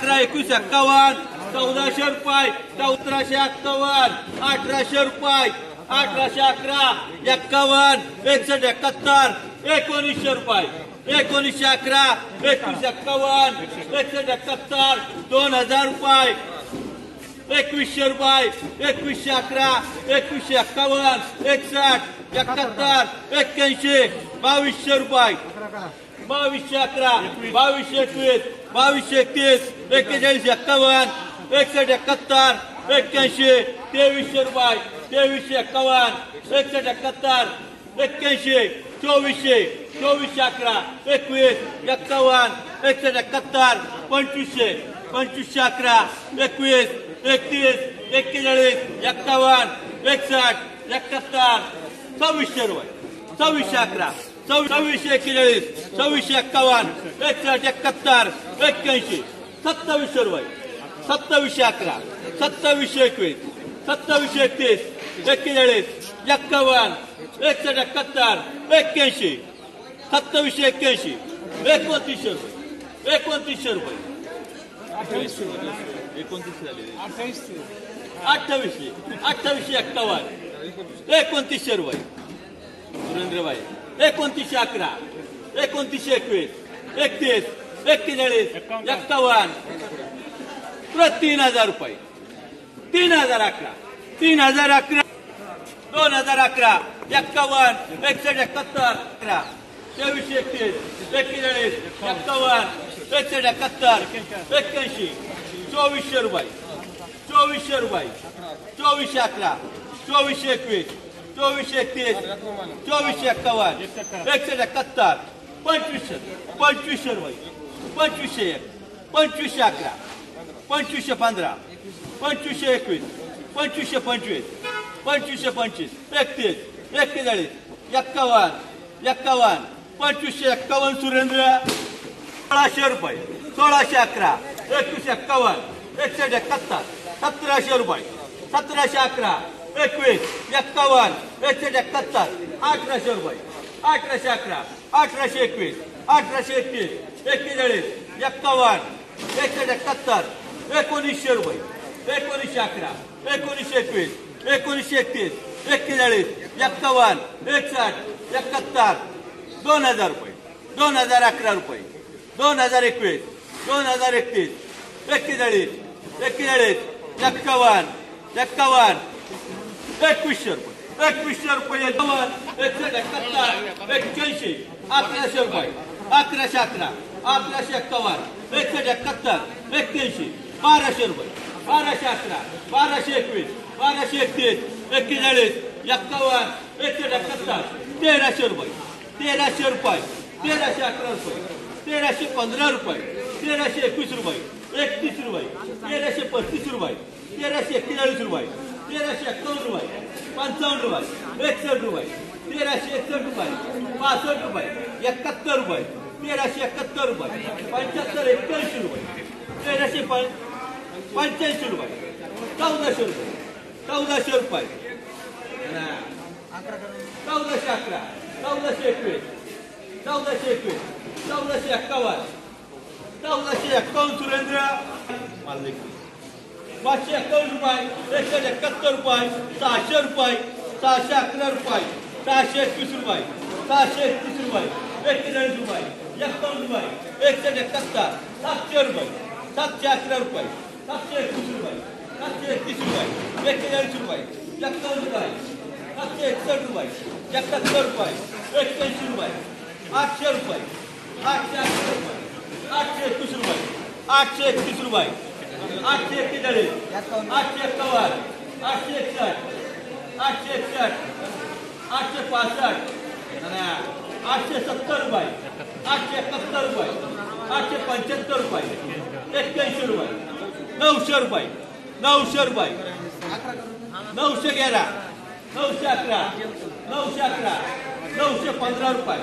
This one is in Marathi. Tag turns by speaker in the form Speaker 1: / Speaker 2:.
Speaker 1: 1151 1400 रुपये 1451 1800 रुपये 1811 51 6171 1900 रुपये 1911 2151 6171 2000 रुपये 2100 रुपये 2111 2151 61 71 81 2200 रुपये 2211 2221 2231 41 51 61 71 81 2300 रुपये 2351 61 71 81 2400 2411 21 51 61 71 2500 2511 21 31 41 51 61 71 2600 रुपये 2611 2641 2651 61 71 81 2700 रुपये 2711 2721 2731 41 51 61 71 81 2781 2900 रुपये 2900 रुपये 28 झाले 28 51 2900 रुपये सुरेंद्र भाई 2911 2921 31 41 51 3000 रुपये 3011 3011 2011 51 61 71 2331 41 51 61 71 81 2400 रुपये 2400 रुपये 2411 2421 2431 2451 61 2500 2500 रुपये 2501 2511 2515 2521 2525 2525 31 41 51 51 2551 सुरेंद्र 1600 रुपये 1611 2151 61 1700 रुपये 1711 21 51 61 1800 रुपये 1811 1821 1831 41 51 61 1900 रुपये 1911 1921 1931 41 51 61 71 2000 रुपये 2011 रुपये 2021 2031 41 41 51 51 2100 रुपये 2100 रुपये 171 81 1100 रुपये 1111 1151 61 81 1200 रुपये 1211 1221 1231 41 51 61 1300 रुपये 1300 रुपये 1311 रुपये 1315 रुपये 1321 रुपये 31 रुपये 1335 रुपये 1341 रुपये 1351 रुपये 55 रुपये 61 रुपये 1361 रुपये 65 रुपये 71 रुपये 1371 रुपये 75 81 रुपये 1385 रुपये 1400 रुपये 1400 रुपये 1411 1421 1421 1451 1451 सुरेंद्र 551 रुपये 171 रुपये 600 रुपये 611 रुपये 621 रुपये 631 रुपये 41 रुपये 51 रुपये 171 700 रुपये 711 रुपये 721 रुपये 731 रुपये 41 रुपये 51 रुपये 761 रुपये 71 रुपये 81 रुपये 800 रुपये 811 रुपये 821 रुपये 831 रुपये 841 851 861 861 865 870 रुपये 871 रुपये 875 रुपये 81 रुपये 900 रुपये 900 रुपये 911 911 911 915 रुपये